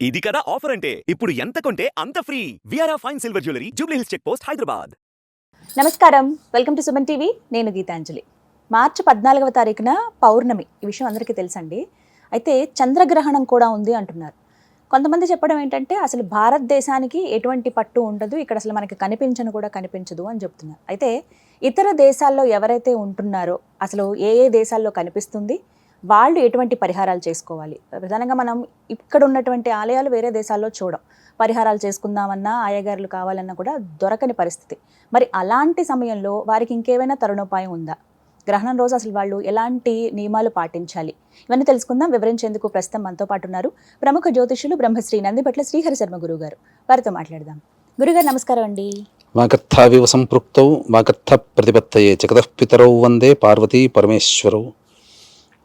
ఇది కదా ఆఫర్ అంటే ఇప్పుడు ఎంత కొంటే అంత ఫ్రీ విఆర్ఆ fine silver jewellery Jubilee Hills check post Hyderabad. నమస్కారం, వెల్కమ్ టు సుమన్ టీవీ. నేను గీతాంజలి. మార్చి 14వ తారీఖున పౌర్ణమి. ఈ విషయం అందరికీ తెలుసండి. అయితే చంద్రగ్రహణం కూడా ఉంది అంటున్నారు. కొంతమంది చెప్పడం ఏంటంటే అసలు భారతదేశానికి ఎటువంటి పట్టు ఉండదు, ఇక్కడ అసలు మనకి కనిపించను కూడా కనిపించదు అని చెప్తున్నారు. అయితే ఇతర దేశాల్లో ఎవరైతే ఉంటున్నారో అసలు ఏ ఏ దేశాల్లో కనిపిస్తుంది, వాళ్ళు ఎటువంటి పరిహారాలు చేసుకోవాలి? ప్రధానంగా మనం ఇక్కడ ఉన్నటువంటి ఆలయాలు వేరే దేశాల్లో చూడం. పరిహారాలు చేసుకుందామన్నా, ఆయగారులు కావాలన్నా కూడా దొరకని పరిస్థితి. మరి అలాంటి సమయంలో వారికి ఇంకేమైనా తరుణోపాయం ఉందా? గ్రహణం రోజు అసలు వాళ్ళు ఎలాంటి నియమాలు పాటించాలి? ఇవన్నీ తెలుసుకుందాం. వివరించేందుకు ప్రస్తుతం మనతో పాటు ఉన్నారు ప్రముఖ జ్యోతిష్యులు బ్రహ్మశ్రీ నందిపట్ల శ్రీహరి శర్మ గురువు గారు. వారితో మాట్లాడదాం. గురుగారు నమస్కారం అండి. వాగర్థావివ సంపృక్తౌ వాగర్థ ప్రతిపత్తయే జగతః పితరౌ వందే పార్వతీ పరమేశ్వరౌ.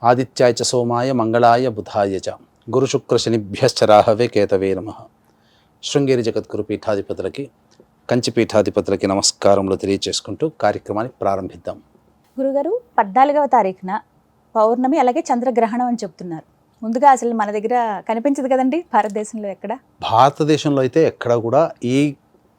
ఆదిత్యాయ చ సోమాయ మంగళాయ బుధాయ చ గురు శుక్ర శనిభ్యశ్చ రాహవే కేతవే నమః. శృంగేరి జగద్గురు పీఠాధిపతులకి, కంచి పీఠాధిపతులకి నమస్కారములు తెలియజేసుకుంటూ కార్యక్రమాన్ని ప్రారంభిద్దాం. గురుగారు, 14వ తారీఖున పౌర్ణమి, అలాగే చంద్రగ్రహణం అని చెప్తున్నారు. ముందుగా అసలు మన దగ్గర కనిపించదు కదండి భారతదేశంలో ఎక్కడ? భారతదేశంలో అయితే ఎక్కడ కూడా ఈ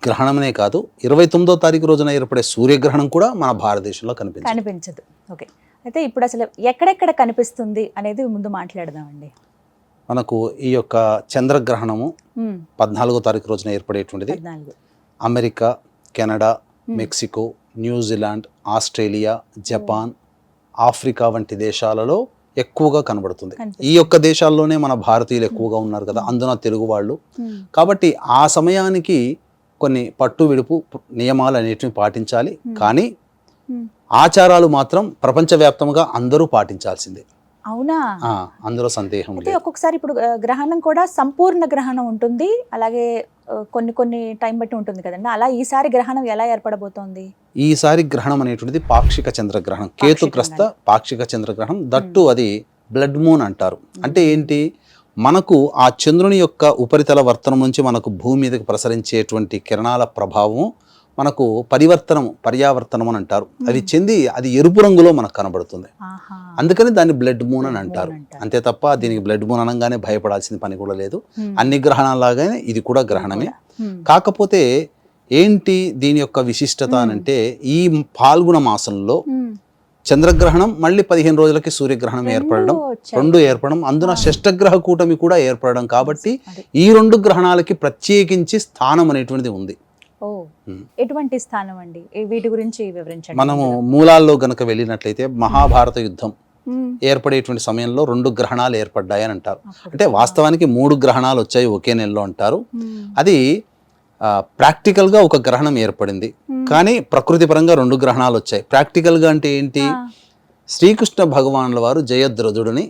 గ్రహణమనే కాదు, 29వ తారీఖు రోజున ఏర్పడే సూర్యగ్రహణం కూడా మన భారతదేశంలో కనిపించదు. ఓకే, అయితే ఇప్పుడు అసలు ఎక్కడెక్కడ కనిపిస్తుంది అనేది ముందు మాట్లాడదామండి. మనకు ఈ యొక్క చంద్రగ్రహణము 14వ తారీఖు రోజున ఏర్పడేటువంటిది. America, Canada, Mexico, New Zealand, Australia, Japan, Africa వంటి దేశాలలో ఎక్కువగా కనబడుతుంది. ఈ యొక్క దేశాల్లోనే మన భారతీయులు ఎక్కువగా ఉన్నారు కదా, అందున తెలుగు వాళ్ళు. కాబట్టి ఆ సమయానికి కొన్ని పట్టు విడుపు నియమాలు అనేటివి పాటించాలి. కానీ ఆచారాలు మాత్రం ప్రపంచవ్యాప్తంగా అందరూ పాటించాల్సిందే. అవునా? అందులో సందేహం లేదు. ఒక్కొక్కసారి ఇప్పుడు గ్రహణం కూడా సంపూర్ణ గ్రహణం ఉంటుంది, అలాగే కొన్ని టైం బట్టి ఉంటుంది కదండి. అలా ఈసారి గ్రహణం ఎలా ఏర్పడబోతోంది? ఈసారి గ్రహణం అనేటువంటిది పాక్షిక చంద్రగ్రహణం, కేతుగ్రస్త పాక్షిక చంద్రగ్రహణం. దట్టు అది బ్లడ్ మూన్ అంటారు. అంటే ఏంటి, మనకు ఆ చంద్రుని యొక్క ఉపరితల వర్తనం నుంచి మనకు భూమి మీదకి ప్రసరించేటువంటి కిరణాల ప్రభావం మనకు పర్యావర్తనం అని అంటారు. అది చెంది అది ఎరుపు రంగులో మనకు కనబడుతుంది. అందుకని దాన్ని బ్లడ్ మూన్ అని అంటారు. అంతే తప్ప దీనికి బ్లడ్ మూన్ అనగానే భయపడాల్సిన పని కూడా లేదు. అన్ని గ్రహణాలాగానే ఇది కూడా గ్రహణమే. కాకపోతే ఏంటి దీని యొక్క విశిష్టత అనంటే, ఈ ఫాల్గుణ మాసంలో చంద్రగ్రహణం, మళ్ళీ 15 రోజులకి సూర్యగ్రహణం ఏర్పడడం, అందున షష్టగ్రహ కూటమి కూడా ఏర్పడడం. కాబట్టి ఈ 2 గ్రహణాలకి ప్రత్యేకించి స్థానం అనేటువంటిది ఉంది. ఎటువంటి స్థానం అండి? వీటి గురించి వివరించండి. మనము మూలాల్లో గనక వెళ్ళినట్లయితే మహాభారత యుద్ధం ఏర్పడేటువంటి సమయంలో 2 గ్రహణాలు ఏర్పడ్డాయని అంటారు. అంటే వాస్తవానికి 3 గ్రహణాలు వచ్చాయి ఒకే నెలలో అంటారు. అది ప్రాక్టికల్గా ఒక గ్రహణం ఏర్పడింది, కానీ ప్రకృతి పరంగా 2 గ్రహణాలు వచ్చాయి. ప్రాక్టికల్గా అంటే ఏంటి, శ్రీకృష్ణ భగవానుల వారు జయద్రథుడిని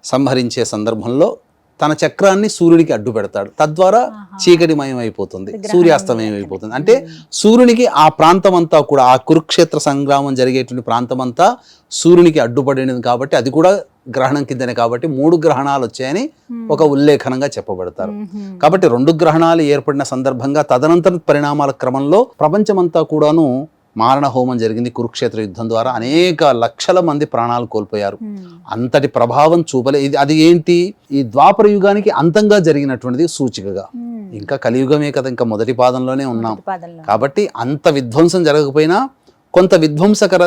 సంహరించే సందర్భంలో తన చక్రాన్ని సూర్యుడికి అడ్డు పెడతాడు. తద్వారా చీకటిమయం అయిపోతుంది, సూర్యాస్తమయం అయిపోతుంది. అంటే సూర్యునికి ఆ ప్రాంతం అంతా కూడా, ఆ కురుక్షేత్ర సంగ్రామం జరిగేటువంటి ప్రాంతం అంతా సూర్యునికి అడ్డుపడినది. కాబట్టి అది కూడా గ్రహణం కిందనే. కాబట్టి 3 గ్రహణాలు వచ్చాయని ఒక ఉల్లేఖనంగా చెప్పబడతారు. కాబట్టి 2 గ్రహణాలు ఏర్పడిన సందర్భంగా తదనంతర పరిణామాల క్రమంలో ప్రపంచమంతా కూడాను మారణ హోమం జరిగింది. కురుక్షేత్ర యుద్ధం ద్వారా అనేక లక్షల మంది ప్రాణాలు కోల్పోయారు. అంతటి ప్రభావం ఇది అది ఏంటి, ఈ ద్వాపర యుగానికి అంతంగా జరిగినటువంటిది సూచికగా. ఇంకా కలియుగమే కదా, ఇంకా మొదటి పాదంలోనే ఉన్నాం. కాబట్టి అంత విధ్వంసం జరగకపోయినా కొంత విధ్వంసకర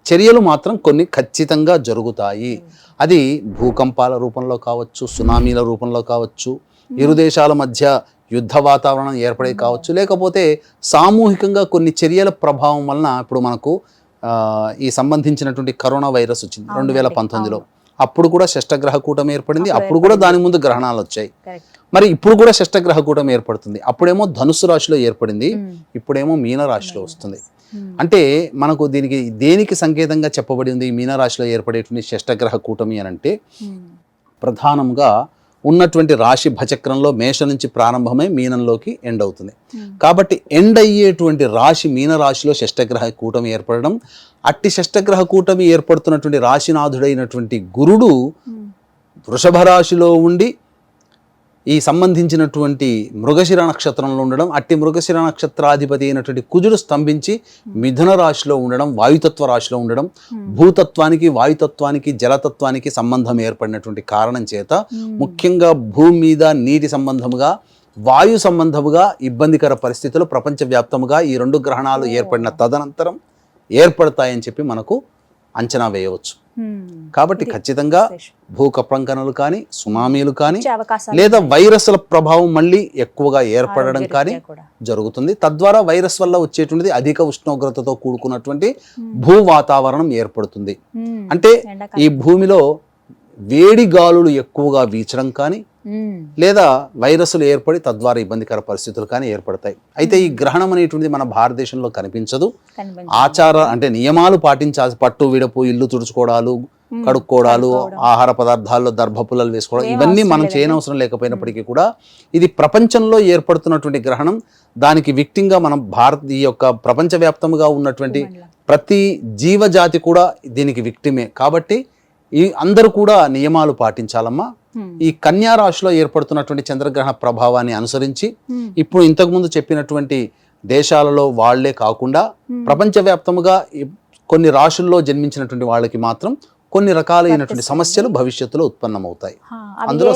చర్యలు మాత్రం కొన్ని ఖచ్చితంగా జరుగుతాయి. అది భూకంపాల రూపంలో కావచ్చు, సునామీల రూపంలో కావచ్చు, ఇరు దేశాల మధ్య యుద్ధ వాతావరణం ఏర్పడే కావచ్చు, లేకపోతే సామూహికంగా కొన్ని చర్యల ప్రభావం వలన. ఇప్పుడు మనకు ఈ సంబంధించినటువంటి కరోనా వైరస్ వచ్చింది 2019లో. అప్పుడు కూడా షష్టగ్రహ కూటమి ఏర్పడింది. అప్పుడు కూడా దాని ముందు గ్రహణాలు వచ్చాయి. మరి ఇప్పుడు కూడా షష్టగ్రహ కూటమి ఏర్పడుతుంది. అప్పుడేమో ధనుస్సు రాశిలో ఏర్పడింది, ఇప్పుడేమో మీన రాశిలో వస్తుంది. అంటే మనకు దేనికి సంకేతంగా చెప్పబడింది ఈ మీనరాశిలో ఏర్పడేటువంటి షష్టగ్రహ కూటమి అని అంటే, ప్రధానంగా ఉన్నటువంటి రాశి భచక్రంలో మేష నుంచి ప్రారంభమై మీనంలోకి ఎండ్ అవుతుంది. కాబట్టి ఎండ్ అయ్యేటువంటి రాశి మీనరాశిలో షష్టగ్రహ కూటమి ఏర్పడడం, అట్టి షష్టగ్రహ కూటమి ఏర్పడుతున్నటువంటి రాశినాథుడైనటువంటి గురుడు వృషభ రాశిలో ఉండి ఈ సంబంధించినటువంటి మృగశిర నక్షత్రంలో ఉండడం, అట్టి మృగశిర నక్షత్రాధిపతి అయినటువంటి కుజుడు స్తంభించి మిథున రాశిలో ఉండడం, వాయుతత్వ రాశిలో ఉండడం, భూతత్వానికి వాయుతత్వానికి జలతత్వానికి సంబంధం ఏర్పడినటువంటి కారణం చేత ముఖ్యంగా భూమి మీద నీటి సంబంధముగా వాయు సంబంధముగా ఇబ్బందికర పరిస్థితులు ప్రపంచవ్యాప్తముగా ఈ 2 గ్రహణాలు ఏర్పడిన తదనంతరం ఏర్పడతాయని చెప్పి మనకు అంచనా వేయవచ్చు. కాబట్టి ఖచ్చితంగా భూకంపనలు కానీ సునామీలు కానీ లేదా వైరస్ల ప్రభావం మళ్ళీ ఎక్కువగా ఏర్పడడం కానీ జరుగుతుంది. తద్వారా వైరస్ వల్ల వచ్చేటువంటిది అధిక ఉష్ణోగ్రతతో కూడుకున్నటువంటి భూ వాతావరణం ఏర్పడుతుంది. అంటే ఈ భూమిలో వేడి గాలులు ఎక్కువగా వీచడం కానీ లేదా వైరస్లు ఏర్పడి తద్వారా ఇబ్బందికర పరిస్థితులు కానీ ఏర్పడతాయి. అయితే ఈ గ్రహణం అనేటువంటిది మన భారతదేశంలో కనిపించదు. అంటే నియమాలు పాటించాల్సి, పట్టు విడపు, ఇల్లు తుడుచుకోవడాలు, కడుక్కోవడాలు, ఆహార పదార్థాల్లో దర్భపుల్లలు వేసుకోవడం, ఇవన్నీ మనం చేయనవసరం లేకపోయినప్పటికీ కూడా ఇది ప్రపంచంలో ఏర్పడుతున్నటువంటి గ్రహణం. దానికి విక్టింగా మనం ఈ యొక్క ప్రపంచవ్యాప్తంగా ఉన్నటువంటి ప్రతి జీవజాతి కూడా దీనికి విక్టిమే. కాబట్టి ఈ అందరూ కూడా నియమాలు పాటించాలమ్మా. ఈ కన్యా రాశిలో ఏర్పడుతున్నటువంటి చంద్రగ్రహణ ప్రభావాన్ని అనుసరించి ఇప్పుడు ఇంతకుముందు చెప్పినటువంటి దేశాలలో వాళ్లే కాకుండా ప్రపంచవ్యాప్తముగా కొన్ని రాశుల్లో జన్మించినటువంటి వాళ్ళకి మాత్రం కొన్ని రకాలైనటువంటి సమస్యలు భవిష్యత్తులో ఉత్పన్నమవుతాయి. అందులో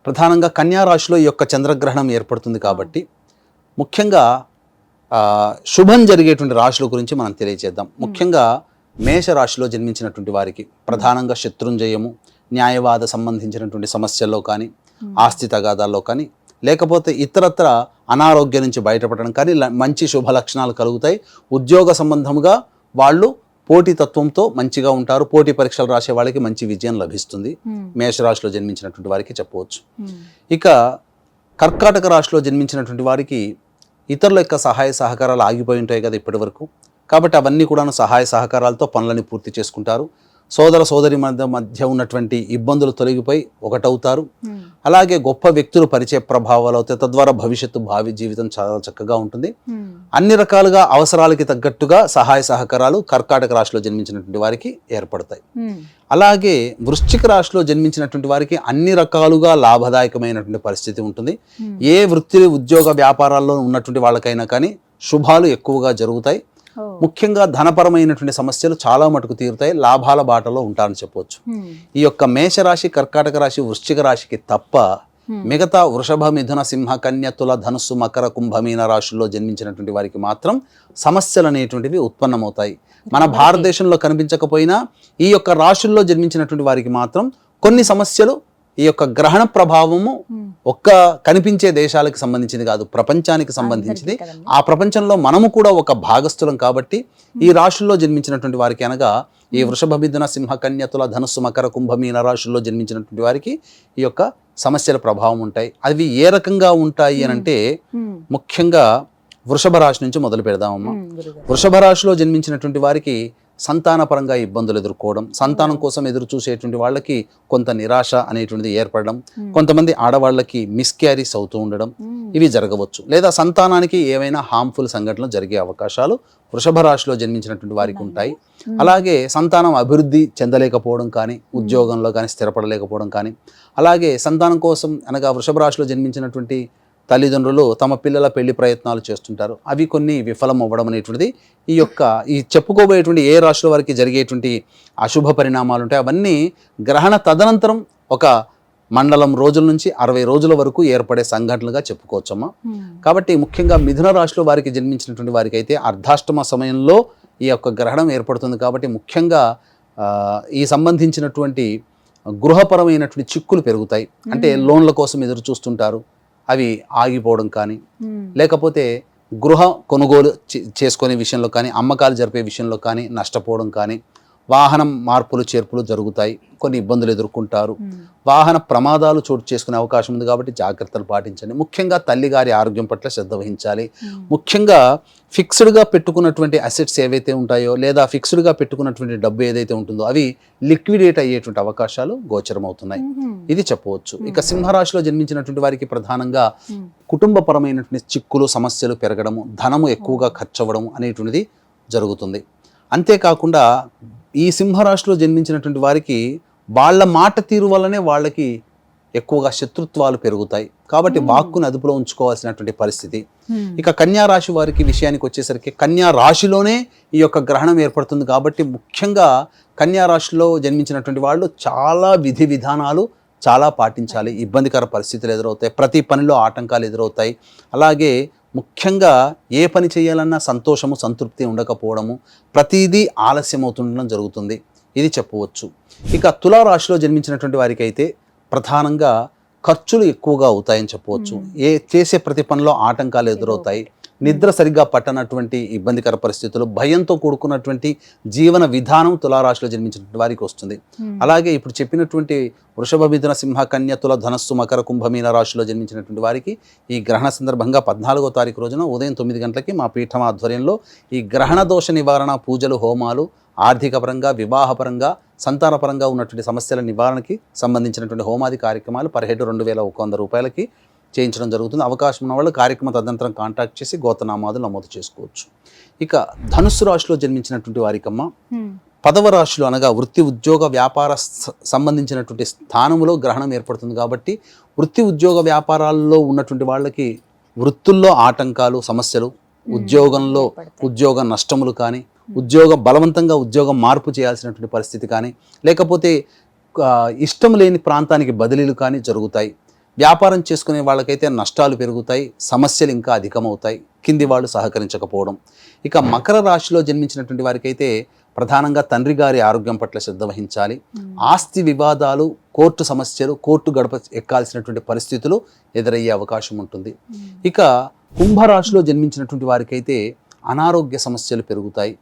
ప్రధానంగా కన్యా రాశిలో ఈ యొక్క చంద్రగ్రహణం ఏర్పడుతుంది కాబట్టి ముఖ్యంగా శుభం జరిగేటువంటి రాశుల గురించి మనం తెలియజేద్దాం. ముఖ్యంగా మేషరాశిలో జన్మించినటువంటి వారికి ప్రధానంగా శత్రుంజయము, న్యాయవాద సంబంధించినటువంటి సమస్యల్లో కానీ, ఆస్తి తగాదాల్లో కానీ, లేకపోతే ఇతరత్ర అనారోగ్యం నుంచి బయటపడడం కానీ మంచి శుభ లక్షణాలు కలుగుతాయి. ఉద్యోగ సంబంధముగా వాళ్ళు పోటీతత్వంతో మంచిగా ఉంటారు. పోటీ పరీక్షలు రాసే వాళ్ళకి మంచి విజయం లభిస్తుంది. మేషరాశిలో జన్మించినటువంటి వారికి చెప్పవచ్చు. ఇక కర్కాటక రాశిలో జన్మించినటువంటి వారికి ఇతరుల యొక్క సహాయ సహకారాలు ఆగిపోయి ఉంటాయి కదా ఇప్పటి వరకు. కాబట్టి అవన్నీ కూడా సహాయ సహకారాలతో పనులని పూర్తి చేసుకుంటారు. సోదర సోదరి మధ్య ఉన్నటువంటి ఇబ్బందులు తొలగిపోయి ఒకటవుతారు. అలాగే గొప్ప వ్యక్తులు పరిచయ ప్రభావాలు అవుతాయి. తద్వారా భవిష్యత్తు భావి జీవితం చాలా చక్కగా ఉంటుంది. అన్ని రకాలుగా అవసరాలకి తగ్గట్టుగా సహాయ సహకారాలు కర్కాటక రాశిలో జన్మించినటువంటి వారికి ఏర్పడతాయి. అలాగే వృశ్చిక రాశిలో జన్మించినటువంటి వారికి అన్ని రకాలుగా లాభదాయకమైనటువంటి పరిస్థితి ఉంటుంది. ఏ వృత్తి ఉద్యోగ వ్యాపారాల్లో ఉన్నటువంటి వాళ్ళకైనా కానీ శుభాలు ఎక్కువగా జరుగుతాయి. ముఖ్యంగా ధనపరమైనటువంటి సమస్యలు చాలా మటుకు తీరుతాయి. లాభాల బాటలో ఉంటారని చెప్పవచ్చు. ఈ యొక్క మేషరాశి, కర్కాటక రాశి, వృశ్చిక రాశికి తప్ప మిగతా వృషభ, మిథున, సింహ, కన్య, తుల, ధనుస్సు, మకర, కుంభ, మీన రాశుల్లో జన్మించినటువంటి వారికి మాత్రం సమస్యలు అనేటువంటివి ఉత్పన్నమవుతాయి. మన భారతదేశంలో కనిపించకపోయినా ఈ యొక్క రాశుల్లో జన్మించినటువంటి వారికి మాత్రం కొన్ని సమస్యలు ఈ యొక్క గ్రహణ ప్రభావము ఒక్క కనిపించే దేశాలకు సంబంధించింది కాదు, ప్రపంచానికి సంబంధించింది. ఆ ప్రపంచంలో మనము కూడా ఒక భాగస్థులం కాబట్టి ఈ రాశుల్లో జన్మించినటువంటి వారికి అనగా ఈ వృషభ, మిథున, సింహ, కన్య, తుల, ధనుస్సు, మకర, కుంభ, మీన రాశుల్లో జన్మించినటువంటి వారికి ఈ యొక్క సమస్యల ప్రభావం ఉంటాయి. అవి ఏ రకంగా ఉంటాయి అని అంటే ముఖ్యంగా వృషభ రాశి నుంచి మొదలు పెడదామమ్మా. వృషభ రాశిలో జన్మించినటువంటి వారికి సంతానపరంగా ఇబ్బందులు ఎదుర్కోవడం, సంతానం కోసం ఎదురు చూసేటువంటి వాళ్ళకి కొంత నిరాశ అనేటువంటిది ఏర్పడడం, కొంతమంది ఆడవాళ్ళకి మిస్క్యారీస్ అవుతూ ఉండడం, ఇవి జరగవచ్చు. లేదా సంతానానికి ఏవైనా హార్మ్ఫుల్ సంఘటనలు జరిగే అవకాశాలు వృషభ రాశిలో జన్మించినటువంటి వారికి ఉంటాయి. అలాగే సంతానం అభివృద్ధి చెందలేకపోవడం కానీ, ఉద్యోగంలో కానీ స్థిరపడలేకపోవడం కానీ, అలాగే సంతానం కోసం అనగా వృషభ రాశిలో జన్మించినటువంటి తల్లిదండ్రులు తమ పిల్లల పెళ్లి ప్రయత్నాలు చేస్తుంటారు. అవి కొన్ని విఫలం అవ్వడం అనేటువంటిది ఈ చెప్పుకోబోయేటువంటి ఏ రాశుల వారికి జరిగేటువంటి అశుభ పరిణామాలు ఉంటాయి. అవన్నీ గ్రహణ తదనంతరం ఒక మండలం రోజుల నుంచి 60 రోజుల వరకు ఏర్పడే సంఘటనలుగా చెప్పుకోవచ్చమ్మా. కాబట్టి ముఖ్యంగా మిథున రాశిలో వారికి జన్మించినటువంటి వారికి అయితే అర్ధాష్టమ సమయంలో ఈ యొక్క గ్రహణం ఏర్పడుతుంది. కాబట్టి ముఖ్యంగా ఈ సంబంధించినటువంటి గృహపరమైనటువంటి చిక్కులు పెరుగుతాయి. అంటే లోన్ల కోసం ఎదురు చూస్తుంటారు, అవి ఆగిపోవడం కానీ, లేకపోతే గృహ కొనుగోలు చేసుకునే విషయంలో కానీ, అమ్మకాలు జరిపే విషయంలో కానీ నష్టపోవడం కానీ, వాహనం మార్పులు చేర్పులు జరుగుతాయి, కొన్ని ఇబ్బందులు ఎదుర్కొంటారు. వాహన ప్రమాదాలు చోటు చేసుకునే అవకాశం ఉంది కాబట్టి జాగ్రత్తలు పాటించండి. ముఖ్యంగా తల్లిగారి ఆరోగ్యం పట్ల శ్రద్ధ వహించాలి. ముఖ్యంగా ఫిక్స్డ్గా పెట్టుకున్నటువంటి అసెట్స్ ఏవైతే ఉంటాయో లేదా ఫిక్స్డ్గా పెట్టుకున్నటువంటి డబ్బు ఏదైతే ఉంటుందో అవి లిక్విడేట్ అయ్యేటువంటి అవకాశాలు గోచరమవుతున్నాయి. ఇది చెప్పవచ్చు. ఇక సింహరాశిలో జన్మించినటువంటి వారికి ప్రధానంగా కుటుంబపరమైనటువంటి చిక్కులు, సమస్యలు పెరగడము, ధనము ఎక్కువగా ఖర్చు అవ్వడం అనేటువంటిది జరుగుతుంది. అంతేకాకుండా ఈ సింహరాశిలో జన్మించినటువంటి వారికి వాళ్ళ మాట తీరు వల్లనే వాళ్ళకి ఎక్కువగా శత్రుత్వాలు పెరుగుతాయి. కాబట్టి వాక్కుని అదుపులో ఉంచుకోవాల్సినటువంటి పరిస్థితి. ఇక కన్యా రాశి వారికి విషయానికి వచ్చేసరికి కన్యా రాశిలోనే ఈ యొక్క గ్రహణం ఏర్పడుతుంది. కాబట్టి ముఖ్యంగా కన్యా రాశిలో జన్మించినటువంటి వాళ్ళు చాలా విధి విధానాలు చాలా పాటించాలి. ఇబ్బందికర పరిస్థితులు ఎదురవుతాయి, ప్రతి పనిలో ఆటంకాలు ఎదురవుతాయి. అలాగే ముఖ్యంగా ఏ పని చేయాలన్నా సంతోషము సంతృప్తి ఉండకపోవడము, ప్రతిదీ ఆలస్యం అవుతుండడం జరుగుతుంది, ఇది చెప్పవచ్చు. ఇక తులారాశిలో జన్మించినటువంటి వారికి అయితే ప్రధానంగా ఖర్చులు ఎక్కువగా అవుతాయని చెప్పవచ్చు. చేసే ప్రతి పనిలో ఆటంకాలు ఎదురవుతాయి. నిద్ర సరిగ్గా పట్టనటువంటి ఇబ్బందికర పరిస్థితులు, భయంతో కూడుకున్నటువంటి జీవన విధానం తులారాశిలో జన్మించినటువంటి వారికి వస్తుంది. అలాగే ఇప్పుడు చెప్పినటువంటి వృషభ, మిథున, సింహ, కన్య, తుల, ధనస్సు, మకర, కుంభ, మీన రాశిలో జన్మించినటువంటి వారికి ఈ గ్రహణ సందర్భంగా 14వ తారీఖు రోజున ఉదయం 9 గంటలకి మా పీఠం ఆధ్వర్యంలో ఈ గ్రహణ దోష నివారణ పూజలు, హోమాలు, ఆర్థిక పరంగా, వివాహపరంగా, సంతానపరంగా ఉన్నటువంటి సమస్యల నివారణకి సంబంధించినటువంటి హోమాది కార్యక్రమాలు పర్ హెడ్ 2100 రూపాయలకి చేయించడం జరుగుతుంది. అవకాశం ఉన్న వాళ్ళు కార్యక్రమ తదనంతరం కాంటాక్ట్ చేసి గోతనామాదులు నమోదు చేసుకోవచ్చు. ఇక ధనుస్సు రాశిలో జన్మించినటువంటి వారికమ్మ 10వ రాశిలో అనగా వృత్తి, ఉద్యోగ, వ్యాపార సంబంధించినటువంటి స్థానంలో గ్రహణం ఏర్పడుతుంది. కాబట్టి వృత్తి, ఉద్యోగ, వ్యాపారాల్లో ఉన్నటువంటి వాళ్ళకి వృత్తుల్లో ఆటంకాలు, సమస్యలు, ఉద్యోగంలో ఉద్యోగ నష్టములు కానీ, బలవంతంగా ఉద్యోగం మార్పు చేయాల్సినటువంటి పరిస్థితి కానీ, లేకపోతే ఇష్టం లేని ప్రాంతానికి బదిలీలు కానీ జరుగుతాయి. వ్యాపారం చేసుకునే వాళ్ళకైతే నష్టాలు పెరుగుతాయి, సమస్యలు ఇంకా అధికమవుతాయి, కింది వాళ్ళు సహకరించకపోవడం. ఇక మకర రాశిలో జన్మించినటువంటి వారికైతే ప్రధానంగా తండ్రి గారి ఆరోగ్యం పట్ల శ్రద్ధ వహించాలి. ఆస్తి వివాదాలు, కోర్టు సమస్యలు, కోర్టు గడప ఎక్కాల్సినటువంటి పరిస్థితులు ఎదురయ్యే అవకాశం ఉంటుంది. ఇక కుంభరాశిలో జన్మించినటువంటి వారికైతే అనారోగ్య సమస్యలు పెరుగుతాయి.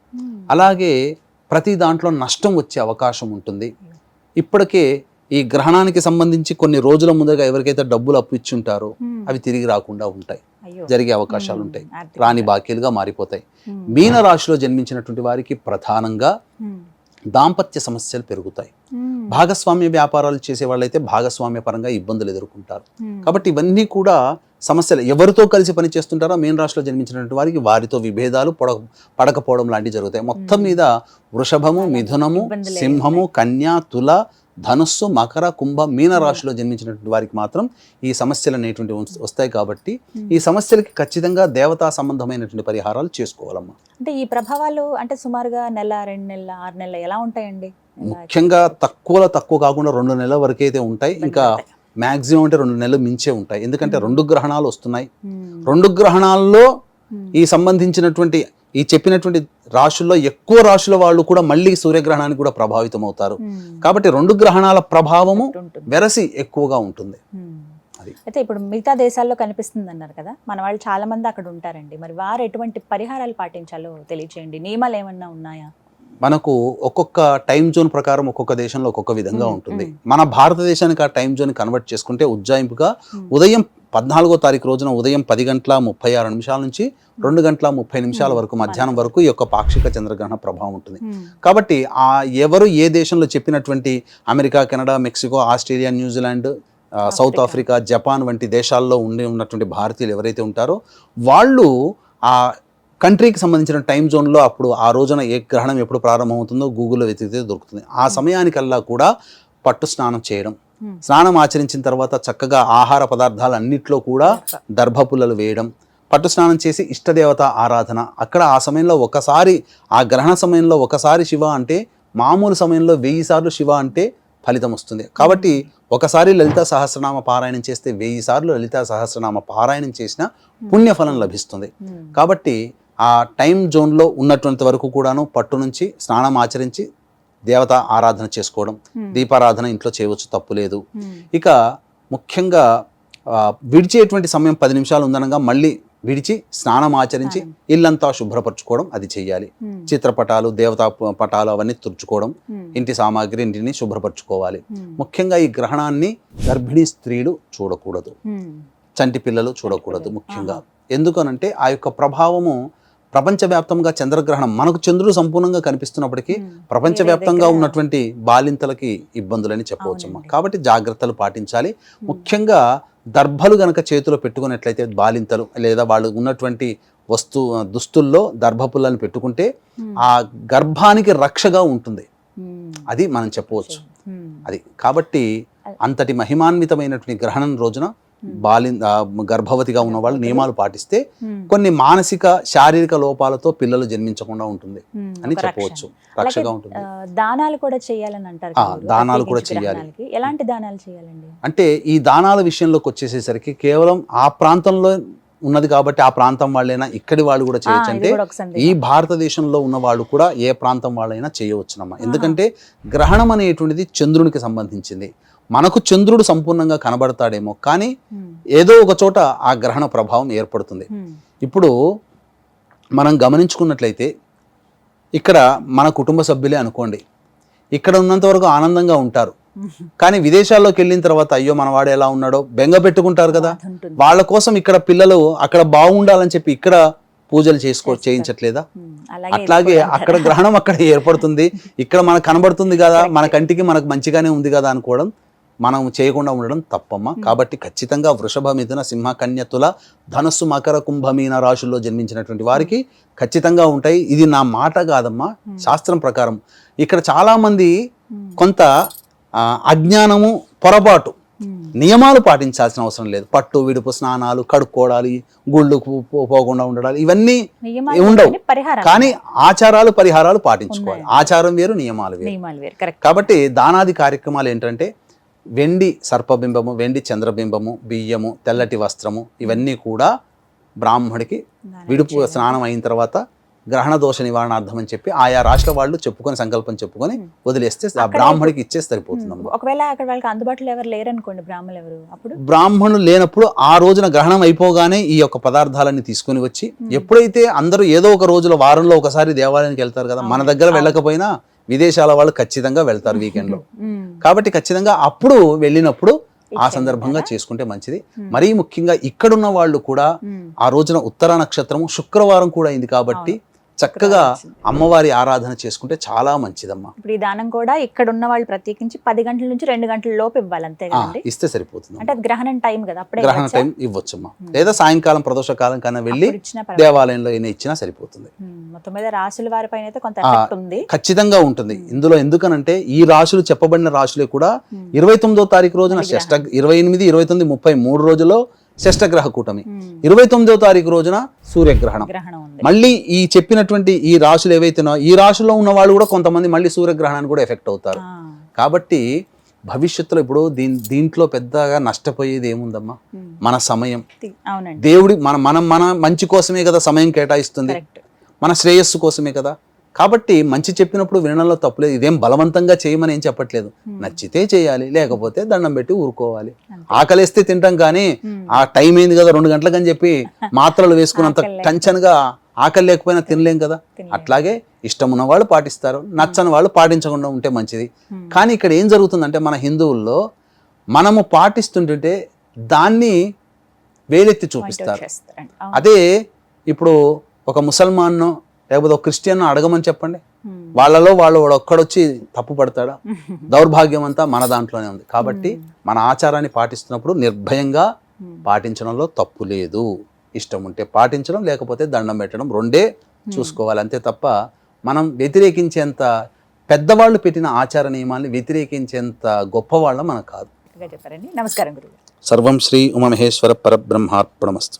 అలాగే ప్రతి దాంట్లో నష్టం వచ్చే అవకాశం ఉంటుంది. ఇప్పటికే ఈ గ్రహణానికి సంబంధించి కొన్ని రోజుల ముందుగా ఎవరికైతే డబ్బులు అప్పు ఇచ్చి ఉంటారో అవి తిరిగి రాకుండా ఉంటాయి, జరిగే అవకాశాలు ఉంటాయి, రాని బాకీలుగా మారిపోతాయి. మీన రాశిలో జన్మించినటువంటి వారికి ప్రధానంగా దాంపత్య సమస్యలు పెరుగుతాయి. భాగస్వామ్య వ్యాపారాలు చేసే వాళ్ళైతే భాగస్వామ్య పరంగా ఇబ్బందులు ఎదుర్కొంటారు. కాబట్టి ఇవన్నీ కూడా సమస్యలు. ఎవరితో కలిసి పని చేస్తుంటారో మీన రాశిలో జన్మించినటువంటి వారికి వారితో విభేదాలు పడకపోవడం లాంటివి జరుగుతాయి. మొత్తం మీద వృషభము, మిథునము, సింహము, కన్య, తుల, ధనుస్సు, మకర, కుంభ, మీన రాశిలో జన్మించినటువంటి వారికి మాత్రం ఈ సమస్యలు అనేటువంటి వస్తాయి. కాబట్టి ఈ సమస్యలకి ఖచ్చితంగా దేవతా సంబంధమైనటువంటి పరిహారాలు చేసుకోవాలమ్మా. అంటే ఈ ప్రభావాలు అంటే సుమారుగా నెల, 2 నెలల, 6 నెలల ఎలా ఉంటాయండి? ముఖ్యంగా తక్కువ కాకుండా 2 నెలల వరకు అయితే ఉంటాయి. ఇంకా మ్యాక్సిమం అంటే 2 నెలలు మించే ఉంటాయి. ఎందుకంటే 2 గ్రహణాలు వస్తున్నాయి. 2 గ్రహణాల్లో ఈ సంబంధించినటువంటి ఈ చెప్పినటువంటి రాశుల్లో ఎక్కువ రాశుల వాళ్ళు కూడా మళ్ళీ సూర్యగ్రహణానికి కూడా ప్రభావితం అవుతారు. కాబట్టి 2 గ్రహణాల ప్రభావము వెరసి ఎక్కువగా ఉంటుంది. అయితే ఇప్పుడు మిగతా దేశాల్లో కనిపిస్తుంది అన్నారు కదా, మన వాళ్ళు చాలా మంది అక్కడ ఉంటారండి. మరి వారు ఎటువంటి పరిహారాలు పాటించాలో తెలియచేయండి. నియమాలు ఏమన్నా ఉన్నాయా? మనకు ఒక్కొక్క టైం జోన్ ప్రకారం ఒక్కొక్క దేశంలో ఒక్కొక్క విధంగా ఉంటుంది. మన భారతదేశానికి ఆ టైం జోన్ కన్వర్ట్ చేసుకుంటే ఉజ్జాయింపుగా ఉదయం 14వ తారీఖు రోజున ఉదయం 10:36 నుంచి 2:30 వరకు మధ్యాహ్నం వరకు ఈ యొక్క పాక్షిక చంద్రగ్రహణ ప్రభావం ఉంటుంది. కాబట్టి ఎవరు ఏ దేశంలో చెప్పినటువంటి America, Canada, Mexico, Australia, New Zealand, south Africa, Japan వంటి దేశాల్లో ఉన్నటువంటి భారతీయులు ఎవరైతే ఉంటారో వాళ్ళు ఆ కంట్రీకి సంబంధించిన టైం జోన్లో అప్పుడు ఆ రోజున ఏ గ్రహణం ఎప్పుడు ప్రారంభమవుతుందో గూగుల్లో వెతికితే దొరుకుతుంది. ఆ సమయానికల్లా కూడా పట్టు స్నానం చేయడం, స్నానం ఆచరించిన తర్వాత చక్కగా ఆహార పదార్థాలు అన్నిట్లో కూడా దర్భపుల్లలు వేయడం, పట్టు స్నానం చేసి ఇష్టదేవత ఆరాధన. అక్కడ ఆ సమయంలో ఒకసారి, ఆ గ్రహణ సమయంలో ఒకసారి శివ అంటే మామూలు సమయంలో 1000 సార్లు శివ అంటే ఫలితం వస్తుంది. కాబట్టి ఒకసారి లలితా సహస్రనామ పారాయణం చేస్తే 1000 సార్లు లలితా సహస్రనామ పారాయణం చేసిన పుణ్యఫలం లభిస్తుంది. కాబట్టి ఆ టైం జోన్లో ఉన్నటువంటి వరకు కూడాను పట్టు నుంచి స్నానం ఆచరించి దేవత ఆరాధన చేసుకోవడం, దీపారాధన ఇంట్లో చేయవచ్చు, తప్పు లేదు. ఇక ముఖ్యంగా విడిచేటువంటి సమయం 10 నిమిషాలు ఉందనగా మళ్ళీ విడిచి స్నానం ఆచరించి ఇల్లంతా శుభ్రపరచుకోవడం అది చెయ్యాలి. చిత్రపటాలు, దేవతా పటాలు అవన్నీ తుడుచుకోవడం, ఇంటి సామాగ్రి ఇంటిని శుభ్రపరచుకోవాలి. ముఖ్యంగా ఈ గ్రహణాన్ని గర్భిణీ స్త్రీలు చూడకూడదు, చంటి పిల్లలు చూడకూడదు ముఖ్యంగా. ఎందుకనంటే ఆ యొక్క ప్రభావము ప్రపంచవ్యాప్తంగా చంద్రగ్రహణం మనకు చంద్రుడు సంపూర్ణంగా కనిపిస్తున్నప్పటికీ ప్రపంచవ్యాప్తంగా ఉన్నటువంటి బాలింతలకి ఇబ్బందులని చెప్పవచ్చమ్మా. కాబట్టి జాగ్రత్తలు పాటించాలి. ముఖ్యంగా దర్భలు గనక చేతిలో పెట్టుకున్నట్లయితే బాలింతలు లేదా వాళ్ళు ఉన్నటువంటి దుస్తుల్లో దర్భపుల్లని పెట్టుకుంటే ఆ గర్భానికి రక్షగా ఉంటుంది, అది మనం చెప్పవచ్చు. అది కాబట్టి అంతటి మహిమాన్వితమైనటువంటి గ్రహణం రోజున గర్భవతిగా ఉన్న వాళ్ళు నియమాలు పాటిస్తే కొన్ని మానసిక శారీరక లోపాలతో పిల్లలు జన్మించకుండా ఉంటుంది అని చెప్పవచ్చు. రక్షగా ఉంటుంది. దానాలు కూడా చేయాలని అంటారు. దానాలు కూడా చేయాలి. ఎలాంటి దానాలు చేయాలండి? అంటే ఈ దానాల విషయంలోకి వచ్చేసేసరికి కేవలం ఆ ప్రాంతంలో ఉన్నది కాబట్టి ఆ ప్రాంతం వాళ్ళైనా ఇక్కడి వాళ్ళు కూడా చేయొచ్చు. అంటే ఈ భారతదేశంలో ఉన్న వాళ్ళు కూడా ఏ ప్రాంతం వాళ్ళైనా చేయవచ్చునమ్మా. ఎందుకంటే గ్రహణం అనేటువంటిది చంద్రునికి సంబంధించింది. మనకు చంద్రుడు సంపూర్ణంగా కనబడతాడేమో, కానీ ఏదో ఒక చోట ఆ గ్రహణ ప్రభావం ఏర్పడుతుంది. ఇప్పుడు మనం గమనించుకున్నట్లయితే ఇక్కడ మన కుటుంబ సభ్యులే అనుకోండి, ఇక్కడ ఉన్నంత వరకు ఆనందంగా ఉంటారు, కానీ విదేశాల్లోకి వెళ్ళిన తర్వాత అయ్యో మనవాడు ఎలా ఉన్నాడో బెంగ పెట్టుకుంటారు కదా. వాళ్ళ కోసం ఇక్కడ పిల్లలు అక్కడ బాగుండాలని చెప్పి ఇక్కడ పూజలు చేయించట్లేదా? అట్లాగే అక్కడ గ్రహణం అక్కడ ఏర్పడుతుంది, ఇక్కడ మనకు కనబడుతుంది కదా, మన కంటికి మనకు మంచిగానే ఉంది కదా అనుకోవడం, మనం చేయకుండా ఉండడం తప్పమ్మా. కాబట్టి ఖచ్చితంగా వృషభ, మిథున, సింహ, కన్య, తుల, ధనస్సు, మకర, కుంభ, మీన రాశుల్లో జన్మించినటువంటి వారికి ఖచ్చితంగా ఉంటాయి. ఇది నా మాట కాదమ్మా, శాస్త్రం ప్రకారం. ఇక్కడ చాలా మంది కొంత అజ్ఞానము, పొరపాటు, నియమాలు పాటించాల్సిన అవసరం లేదు. పట్టు విడుపు స్నానాలు, కడుక్కోవడాలి, గుళ్ళు పోకుండా ఉండడాలి, ఇవన్నీ ఉండవు. కానీ ఆచారాలు పరిహారాలు పాటించుకోవాలి. ఆచారం వేరు, నియమాలు వేరు. కాబట్టి దానాది కార్యక్రమాలు ఏంటంటే వెండి సర్పబింబము, వెండి చంద్రబింబము, బియ్యము, తెల్లటి వస్త్రము, ఇవన్నీ కూడా బ్రాహ్మడికి విడుపు స్నానం అయిన తర్వాత గ్రహణ దోష నివారణార్థం అని చెప్పి ఆయా రాష్ట్ర వాళ్ళు చెప్పుకొని సంకల్పం చెప్పుకొని వదిలేస్తే ఆ బ్రాహ్మడికి ఇచ్చేసి సరిపోతుంది. ఒకవేళ అక్కడ వాళ్ళకి అందుబాటులో ఎవరు లేరనుకోండి, బ్రాహ్మణులు ఎవరు, అప్పుడు బ్రాహ్మణులు లేనప్పుడు ఆ రోజున గ్రహణం అయిపోగానే ఈ యొక్క పదార్థాలన్నీ తీసుకుని వచ్చి, ఎప్పుడైతే అందరూ ఏదో ఒక రోజులో వారంలో ఒకసారి దేవాలయానికి వెళ్తారు కదా, మన దగ్గర వెళ్ళకపోయినా విదేశాల వాళ్ళు ఖచ్చితంగా వెళ్తారు వీకెండ్లో. కాబట్టి ఖచ్చితంగా అప్పుడు వెళ్ళినప్పుడు ఆ సందర్భంగా చేసుకుంటే మంచిది. మరీ ముఖ్యంగా ఇక్కడున్న వాళ్ళు కూడా ఆ రోజున ఉత్తర నక్షత్రము శుక్రవారం కూడా అయింది కాబట్టి చక్కగా అమ్మవారి ఆరాధన చేసుకుంటే చాలా మంచిదమ్మా. ఇప్పుడు ఈ దానం కూడా ఇక్కడ ఉన్న వాళ్ళు ప్రత్యేకించి 10 గంటల నుంచి 2 గంటల లోపు ఇవ్వాలి, అంతే కదండి? ఇస్తే సరిపోతుంది. అంటే గ్రహణం టైం కదా, అప్పుడే గ్రహణ టైం ఇవ్వచ్చమ్మా. లేదా సాయంకాలం ప్రదోష కాలం కన్నా వెళ్ళి దేవాలయంలో ఇచ్చినా సరిపోతుంది. మొత్తం మీద రాశుల వారి పైన అయితే కొంత ఎఫెక్ట్ ఉంది, ఖచ్చితంగా ఉంటుంది ఇందులో. ఎందుకనంటే ఈ రాశులు చెప్పబడిన రాశులే కూడా 29వ తారీఖు రోజున 28, 29, 30 3 రోజుల్లో షష్టగ్రహ కూటమి, 29వ తారీఖు రోజున సూర్యగ్రహణం. మళ్ళీ ఈ చెప్పినటువంటి ఈ రాశులు ఏవైతేనో ఈ రాశుల్లో ఉన్న వాళ్ళు కూడా కొంతమంది మళ్ళీ సూర్యగ్రహణానికి కూడా ఎఫెక్ట్ అవుతారు. కాబట్టి భవిష్యత్తులో ఇప్పుడు దీంట్లో పెద్దగా నష్టపోయేది ఏముందమ్మా? మన సమయం. దేవుడి మన మంచి కోసమే కదా సమయం కేటాయిస్తుంది, మన శ్రేయస్సు కోసమే కదా. కాబట్టి మంచి చెప్పినప్పుడు వినడంలో తప్పులేదు. ఇదేం బలవంతంగా చేయమని ఏం చెప్పట్లేదు. నచ్చితే చేయాలి, లేకపోతే దండం పెట్టి ఊరుకోవాలి. ఆకలిస్తే తింటాం, కానీ ఆ టైం అయింది కదా 2 గంటలకని చెప్పి మాత్రలు వేసుకున్నంత టెన్షన్గా ఆకలి లేకపోయినా తినలేం కదా. అట్లాగే ఇష్టం ఉన్న వాళ్ళు పాటిస్తారు, నచ్చని వాళ్ళు పాటించకుండా ఉంటే మంచిది. కానీ ఇక్కడ ఏం జరుగుతుందంటే మన హిందువుల్లో మనము పాటిస్తుంటుంటే దాన్ని వేలెత్తి చూపిస్తారు. అదే ఇప్పుడు ఒక ముసల్మాన్ను లేకపోతే ఒక క్రిస్టియన్ అడగమని చెప్పండి, వాళ్ళలో వాడు ఒక్కడొచ్చి తప్పు పడతాడా? దౌర్భాగ్యం అంతా మన దాంట్లోనే ఉంది. కాబట్టి మన ఆచారాన్ని పాటిస్తున్నప్పుడు నిర్భయంగా పాటించడంలో తప్పు లేదు. ఇష్టం ఉంటే పాటించడం, లేకపోతే దండం పెట్టడం, రెండే చూసుకోవాలి. అంతే తప్ప మనం వ్యతిరేకించేంత పెద్దవాళ్ళు పెట్టిన ఆచార నియమాల్ని వ్యతిరేకించేంత గొప్పవాళ్ళం మనకు కాదు. చెప్పారండి. నమస్కారం గురువు. సర్వం శ్రీ ఉమామహేశ్వర పరబ్రహ్మార్పణమస్తు.